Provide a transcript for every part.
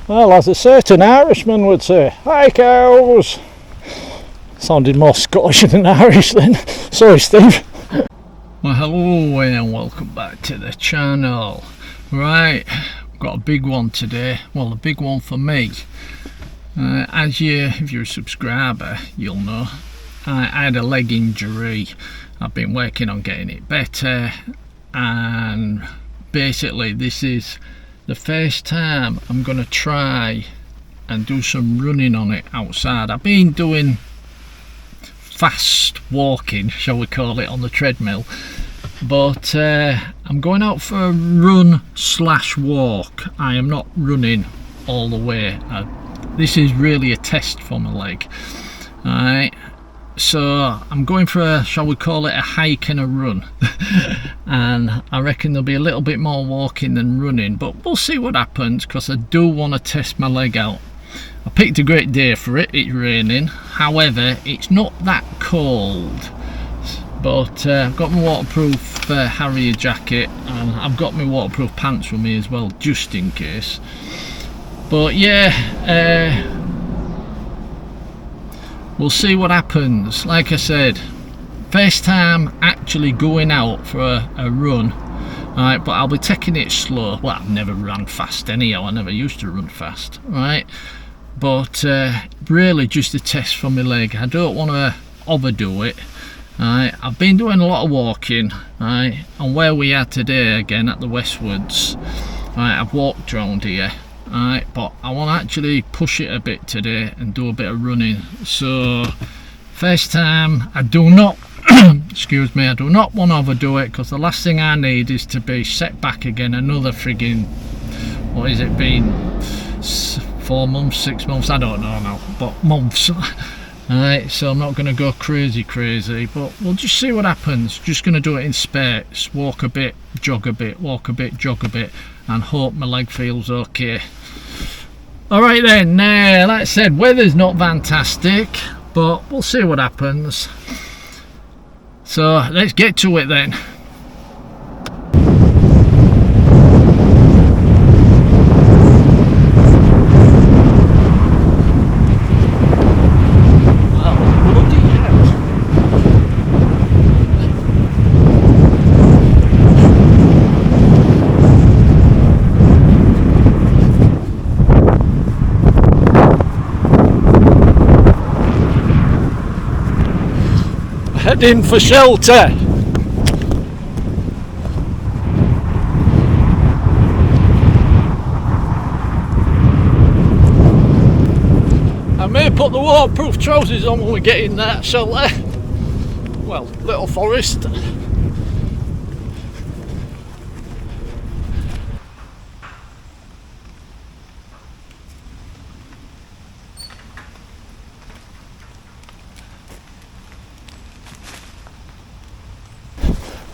Well, as a certain Irishman would say, hi cows. Sounded more Scottish than Irish then. Sorry, Steve. Well, hello and welcome back to the channel. Right, I've got a big one today. Well, a big one for me. If you're a subscriber, you'll know I had a leg injury. I've been working on getting it better, and basically this is the first time I'm gonna try and do some running on it outside. I've been doing fast walking, shall we call it, on the treadmill, but I'm going out for a run / walk. I am not running all the way. This is really a test for my leg. Alright, so I'm going for a, shall we call it, a hike and a run. And I reckon there'll be a little bit more walking than running, but we'll see what happens, because I do want to test my leg out. I picked a great day for it. It's raining, however it's not that cold, but I've got my waterproof Harrier jacket, and I've got my waterproof pants with me as well, just in case. But yeah, we'll see what happens. Like I said, first time actually going out for a run. Alright, but I'll be taking it slow. Well, I've never run fast anyhow. I never used to run fast. Right, but really just a test for my leg. I don't want to overdo it. Alright, I've been doing a lot of walking. Alright, and where we are today again at the Westwoods. Alright, I've walked around here. Alright, but I want to actually push it a bit today and do a bit of running. So first time, I do not excuse me, I do not want to overdo it, because the last thing I need is to be set back again another frigging, what is it been, 4 months, 6 months, I don't know now, but months. Alright, so I'm not going to go crazy, but we'll just see what happens. Just going to do it in spurts, walk a bit, jog a bit, walk a bit, jog a bit, and hope my leg feels okay. Alright then, like I said, weather's not fantastic, but we'll see what happens. So let's get to it then. Heading for shelter. I may put the waterproof trousers on when we get in that shelter. Well, little forest.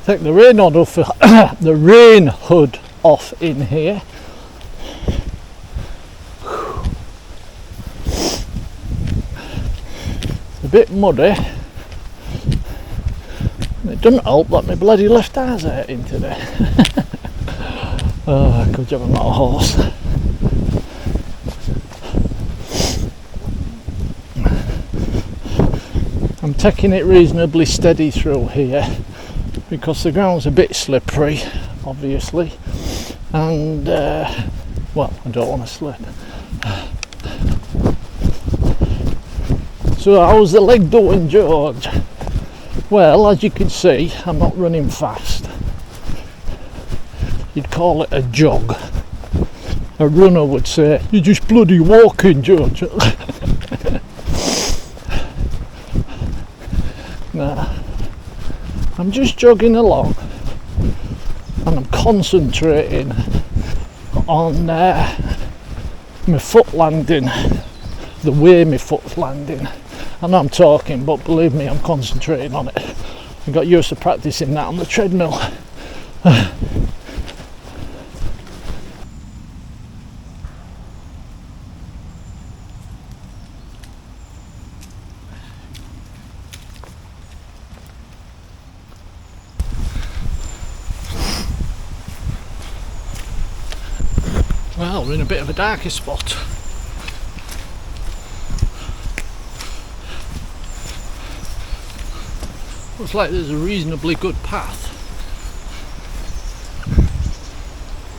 Take the rain hood off, the rain hood off in here. It's a bit muddy. It doesn't help that my bloody left eye's hurting today. Oh, good job I'm not a horse. I'm taking it reasonably steady through here, because the ground's a bit slippery, obviously, and well, I don't want to slip. So how's the leg doing, George? Well, as you can see, I'm not running fast. You'd call it a jog. A runner would say, you're just bloody walking, George. Nah, I'm just jogging along, and I'm concentrating on my foot landing, the way my foot's landing. I know I'm talking, but believe me, I'm concentrating on it. I got used to practicing that on the treadmill. Well, we're in a bit of a darker spot. Looks like there's a reasonably good path.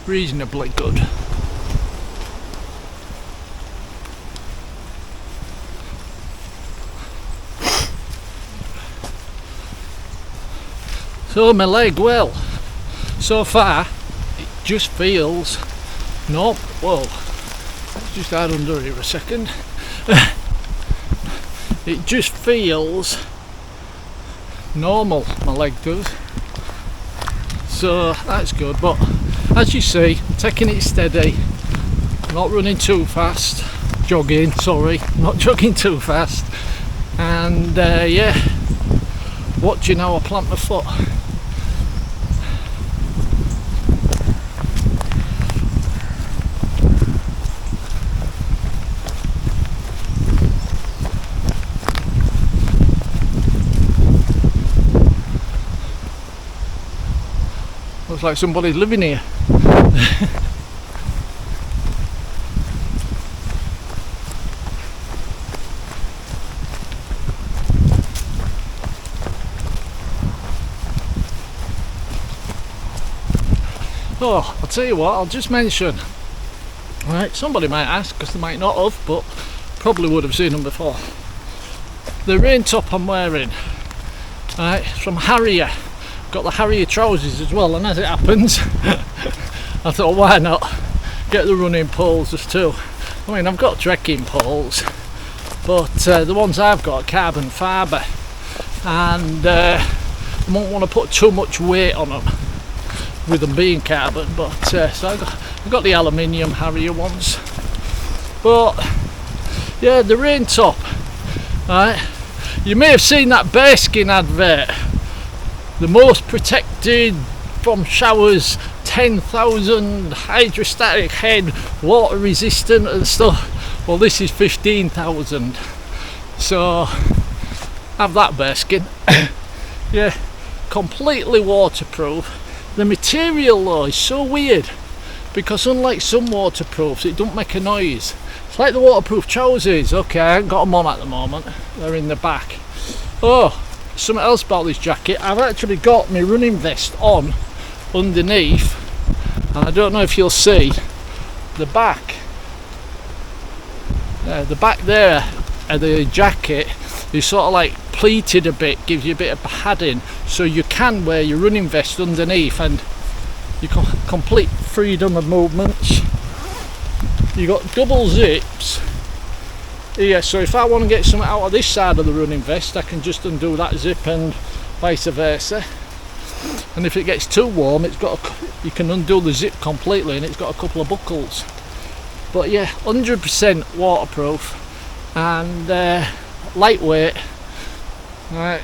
Reasonably good. So my leg, well, so far it just feels nope. Whoa, let's just add under here a second. It just feels normal, my leg does, so that's good. But as you see, taking it steady, not running too fast, jogging, sorry, not jogging too fast, and yeah, watching how I plant my foot. Looks like somebody's living here. Oh, I'll tell you what, I'll just mention. Right, somebody might ask, because they might not have, but probably would have seen them before. The rain top I'm wearing, right, it's from Harrier. Got the Harrier trousers as well, and as it happens I thought why not get the running poles as too. I mean, I've got trekking poles, but the ones I've got are carbon fibre, and I won't want to put too much weight on them with them being carbon, but so I got the aluminium Harrier ones. But yeah, the rain top, right, you may have seen that Bearskin advert, the most protected from showers, 10,000 hydrostatic head, water resistant and stuff. Well, this is 15,000, so have that Bearskin. Yeah, completely waterproof. The material though is so weird, because unlike some waterproofs, it don't make a noise. It's like the waterproof trousers. Okay, I haven't got them on at the moment, they're in the back. Oh, something else about this jacket, I've actually got my running vest on underneath, and I don't know if you'll see the back there of the jacket is sort of like pleated a bit, gives you a bit of padding, so you can wear your running vest underneath and you can complete freedom of movements. You got double zips here, so if I want to get something out of this side of the running vest, I can just undo that zip and vice versa. And if it gets too warm, you can undo the zip completely, and it's got a couple of buckles. But yeah, 100% waterproof and lightweight. Right,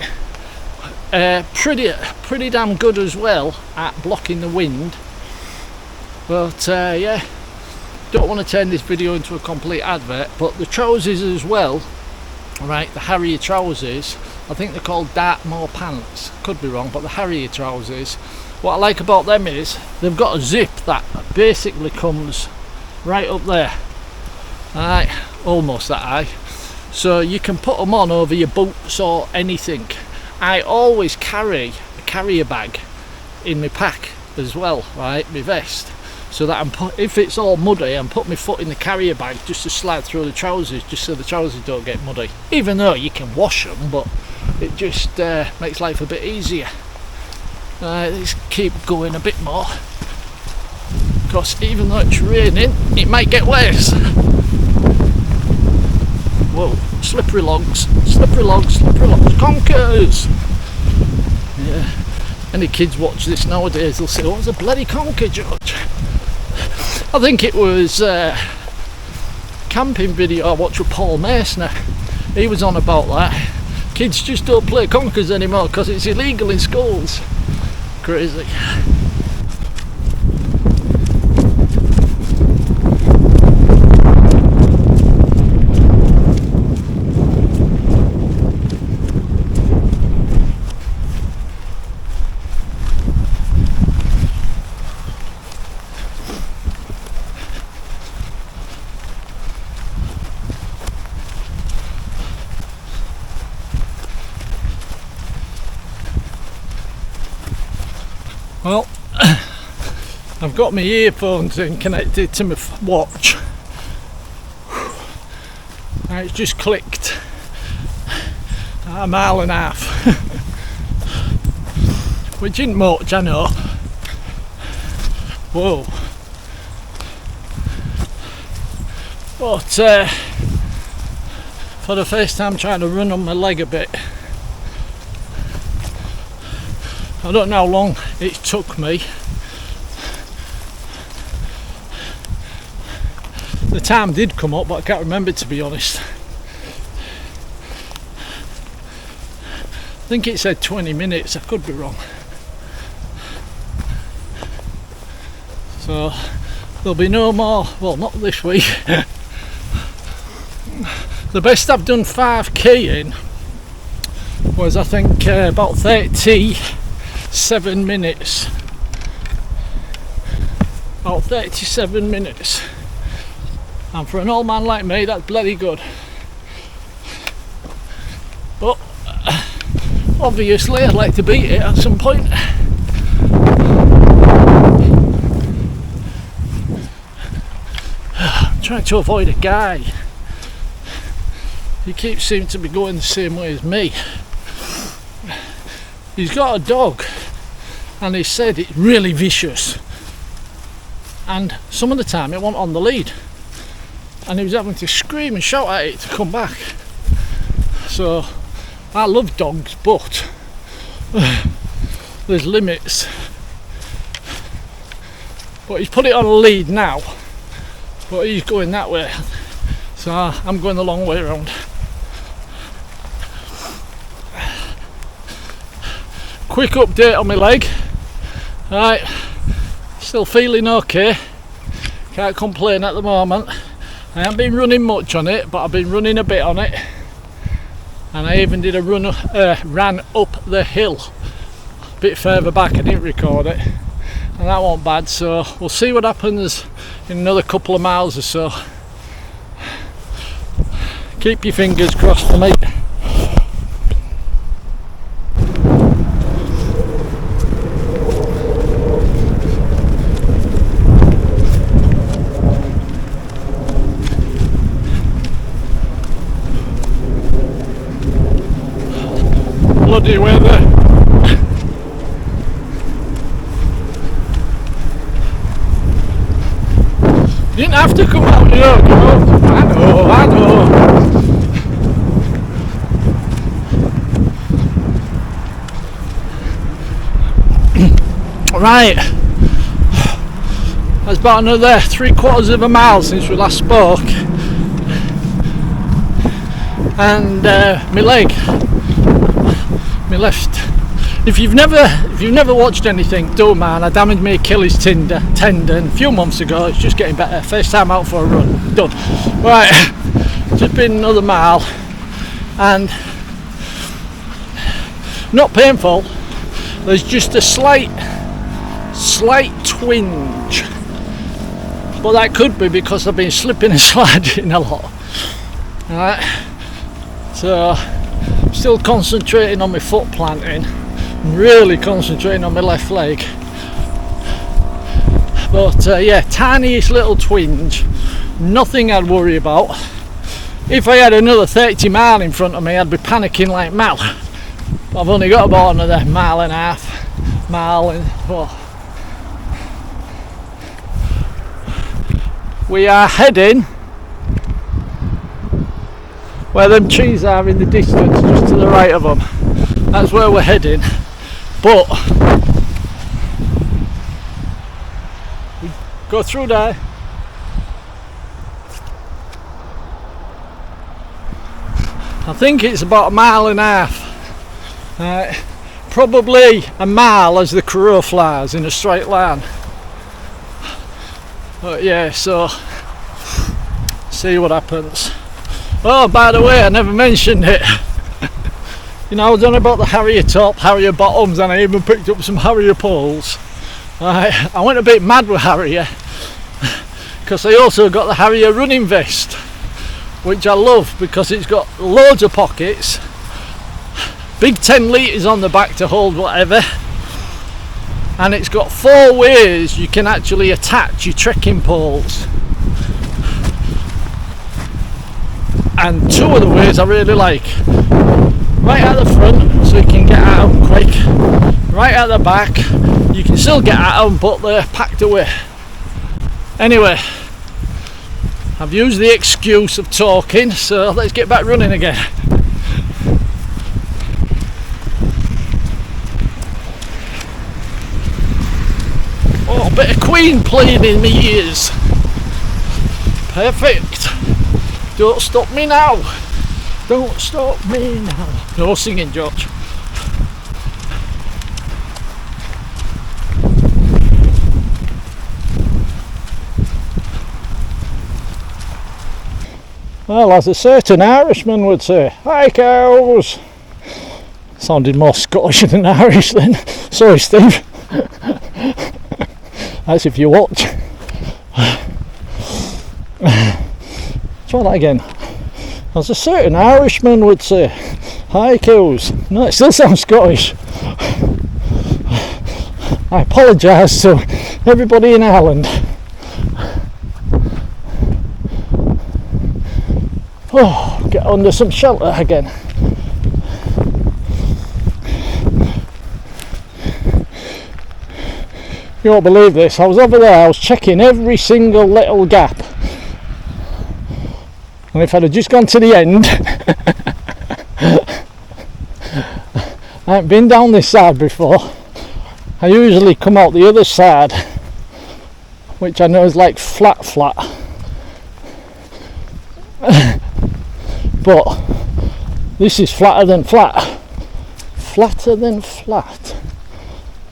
pretty damn good as well at blocking the wind. But yeah, don't want to turn this video into a complete advert, but the trousers as well, right, the Harrier trousers, I think they're called Dartmoor pants, could be wrong, but the Harrier trousers, what I like about them is they've got a zip that basically comes right up there, right, almost that high, so you can put them on over your boots or anything. I always carry a carrier bag in my pack as well, right, my vest, so that if it's all muddy, I'm putting my foot in the carrier bag just to slide through the trousers, just so the trousers don't get muddy. Even though you can wash them, but it just makes life a bit easier. Let's keep going a bit more, because even though it's raining, it might get worse. Whoa, slippery logs, slippery logs, slippery logs, conkers! Yeah, any kids watch this nowadays, they'll say, what's a bloody conker, George? I think it was a camping video I watched with Paul Masner. He was on about that. Kids just don't play conkers anymore because it's illegal in schools. Crazy. I've got my earphones in connected to my watch. And it's just clicked at 1.5 miles. Which isn't much, I know. Whoa. But for the first time trying to run on my leg a bit. I don't know how long it took me. The time did come up, but I can't remember, to be honest. I think it said 20 minutes, I could be wrong. So there'll be no more, well, not this week. The best I've done 5k in was, I think, about 37 minutes. About 37 minutes. And for an old man like me, that's bloody good. But obviously I'd like to beat it at some point. I'm trying to avoid a guy. He keeps seeming to be going the same way as me. He's got a dog, and he said it's really vicious. And some of the time it wasn't on the lead. And he was having to scream and shout at it to come back. So I love dogs, but there's limits. But he's put it on a lead now, but he's going that way, so I'm going the long way around. Quick update on my leg. Right, still feeling okay, can't complain at the moment. I haven't been running much on it, but I've been running a bit on it, and I even did a run, ran up the hill a bit further back. I didn't record it, and that wasn't bad. So we'll see what happens in another couple of miles or so. Keep your fingers crossed for me. Bloody weather. You didn't have to come out here, you know. I know. Right. That's about another 3/4 of a mile since we last spoke. And my leg. My left. If you've never watched anything, don't mind. I damaged my Achilles tendon a few months ago. It's just getting better. First time out for a run. Done. Right. Just been another mile, and not painful. There's just a slight twinge, but that could be because I've been slipping and sliding a lot. Alright. So still concentrating on my foot planting, really concentrating on my left leg, but yeah, tiniest little twinge, nothing I'd worry about. If I had another 30 mile in front of me, I'd be panicking like mad. I've only got about another 1.5 miles, well, we are heading where them trees are in the distance, just to the right of them. That's where we're heading. But we go through there. I think it's about 1.5 miles. Probably a mile as the crow flies in a straight line. But yeah, so see what happens. Oh, by the way, I never mentioned it. You know, I was on about the Harrier top, Harrier bottoms, and I even picked up some Harrier poles. I went a bit mad with Harrier because I also got the Harrier running vest, which I love because it's got loads of pockets, big 10 litres on the back to hold whatever, and it's got 4 ways you can actually attach your trekking poles. And 2 of the ways I really like. Right at the front, so you can get at them quick. Right at the back, you can still get at them, but they're packed away. Anyway, I've used the excuse of talking, so let's get back running again. Oh, a bit of Queen playing in my ears. Perfect. Don't stop me now. Don't stop me now. No singing, George. Well, as a certain Irishman would say, "Hi cows." Sounded more Scottish than Irish then. Sorry, Steve. That's if you watch. Try that again. As a certain Irishman would say, "Hi cows." No, it still sounds Scottish. I apologise to everybody in Ireland. Oh, get under some shelter again. You won't believe this, I was over there, I was checking every single little gap. And if I'd have just gone to the end, I haven't been down this side before. I usually come out the other side, which I know is like flat. But this is flatter than flat. Flatter than flat.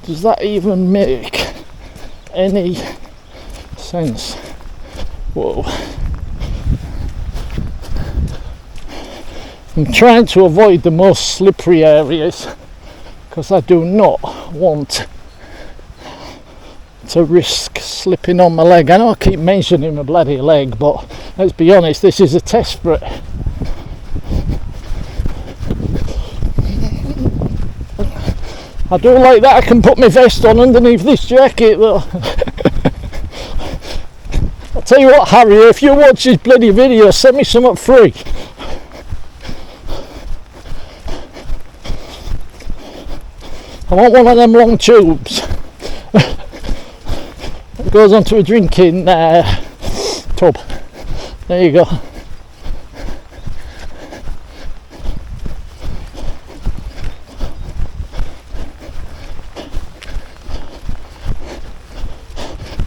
Does that even make any sense? Whoa. I'm trying to avoid the most slippery areas because I do not want to risk slipping on my leg. I know I keep mentioning my bloody leg, but let's be honest, this is a test for it. I do like that I can put my vest on underneath this jacket though. I'll tell you what, Harry, if you watch this bloody video, send me some up free. I want one of them long tubes. It goes onto a drinking tub. There you go.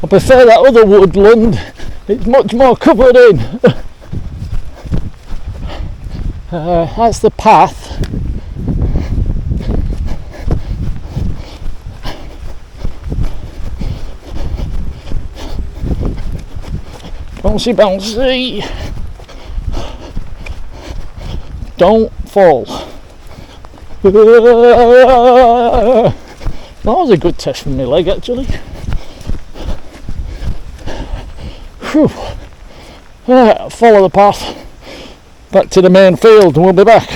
I prefer that other woodland, it's much more covered in. That's the path. Bouncy bouncy. Don't fall. That was a good test for my leg actually. Whew. Right, follow the path back to the main field and we'll be back.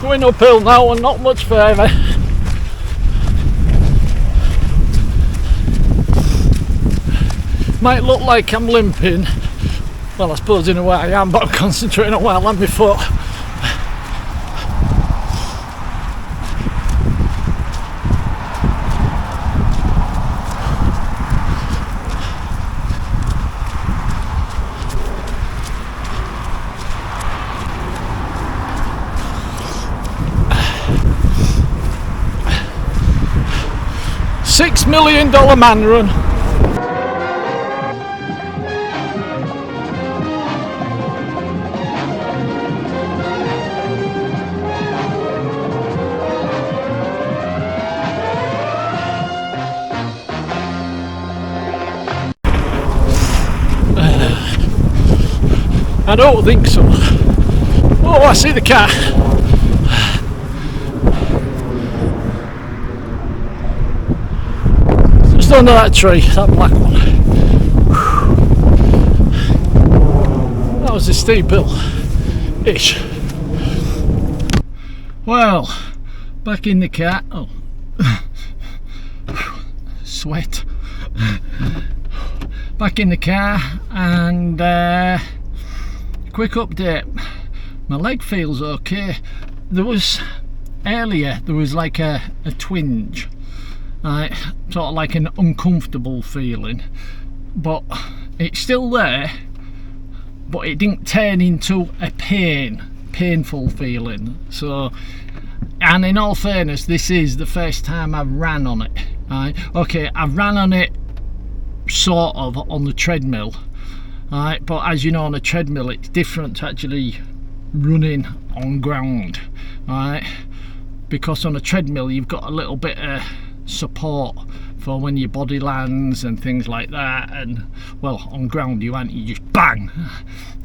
Going uphill now and not much further. Might look like I'm limping. Well, I suppose in a way I am, but I'm concentrating on where I land my foot. $6 million man run. I don't think so. Oh, I see the car. Just under that tree, that black one. was the steep hill ish. Well, back in the car. Oh, sweat. Back in the car, and quick update. My leg feels okay. There was earlier like a twinge, sort of like an uncomfortable feeling, but it's still there, but it didn't turn into a painful feeling. So, and in all fairness, this is the first time I've ran on it. Okay, I've ran on it sort of on the treadmill, but as you know, on a treadmill it's different to actually running on ground, because on a treadmill you've got a little bit of support for when your body lands and things like that, and well, on ground you just bang,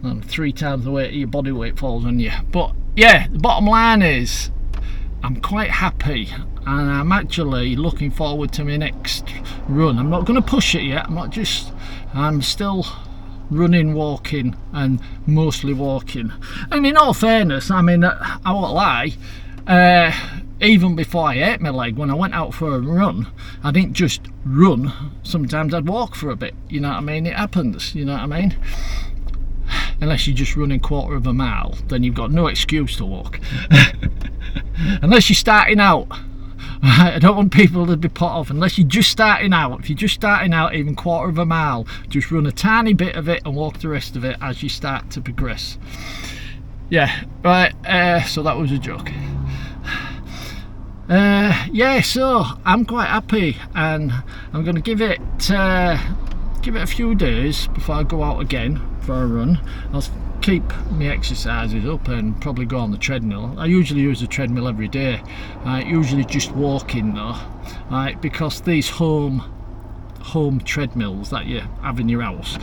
and 3 times the weight of your body weight falls on you. But yeah, the bottom line is I'm quite happy, and I'm actually looking forward to my next run. I'm not going to push it yet. I'm still running, walking, and mostly walking. And in all fairness, I mean, I won't lie, even before I hurt my leg, when I went out for a run, I didn't just run. Sometimes I'd walk for a bit, you know what I mean? It happens, you know what I mean? Unless you're just running 1/4 of a mile, then you've got no excuse to walk. Unless you're starting out. I don't want people to be put off. Unless you're just starting out. If you're just starting out, even 1/4 of a mile, just run a tiny bit of it and walk the rest of it as you start to progress. Yeah, right, so that was a joke. Yeah, so I'm quite happy, and I'm going to give it a few days before I go out again for a run. I'll keep my exercises up and probably go on the treadmill. I usually use the treadmill every day, usually just walking though, because these home treadmills that you have in your house,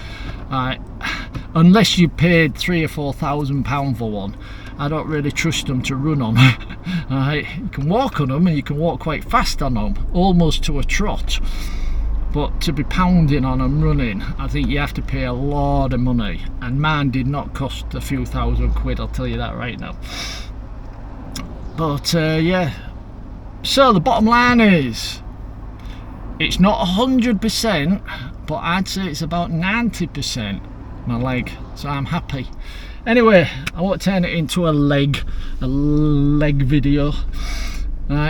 unless you paid £3,000 or £4,000 for one, I don't really trust them to run on. You can walk on them, and you can walk quite fast on them, almost to a trot. But to be pounding on and running, I think you have to pay a lot of money, and mine did not cost a few £1,000, I'll tell you that right now. But yeah, so the bottom line is, it's not 100%, but I'd say it's about 90% my leg, so I'm happy. Anyway, I won't turn it into a leg video,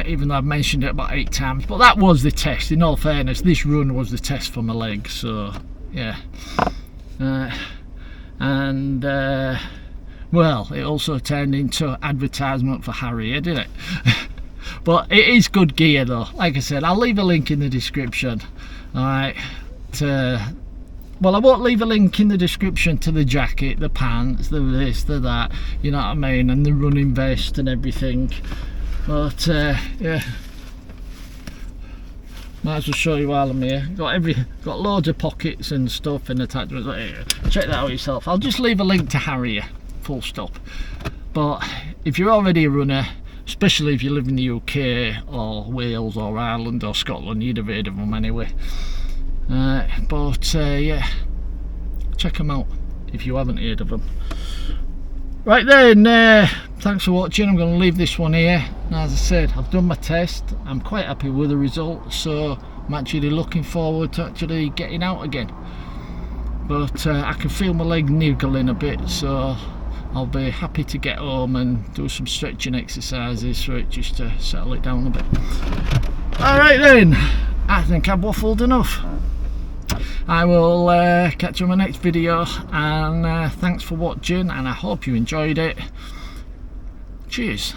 even though I've mentioned it about 8 times, but that was the test. In all fairness, this run was the test for my leg, so yeah. Well, it also turned into advertisement for Harrier, didn't it? But it is good gear though. Like I said, I'll leave a link in the description. Alright, well, I won't leave a link in the description to the jacket, the pants, the this, the that, you know what I mean, and the running vest and everything. But yeah, might as well show you while I'm here. Got loads of pockets and stuff and attachments. Check that out yourself. I'll just leave a link to Harrier, full stop. But if you're already a runner, especially if you live in the UK or Wales or Ireland or Scotland, you'd have heard of them anyway. But yeah, check them out if you haven't heard of them. Right then, thanks for watching. I'm going to leave this one here. As I said, I've done my test. I'm quite happy with the results, so I'm actually looking forward to actually getting out again. But I can feel my leg niggling a bit, so I'll be happy to get home and do some stretching exercises for it, just to settle it down a bit. Alright then, I think I've waffled enough. I will catch you on my next video, and thanks for watching, and I hope you enjoyed it. Cheers.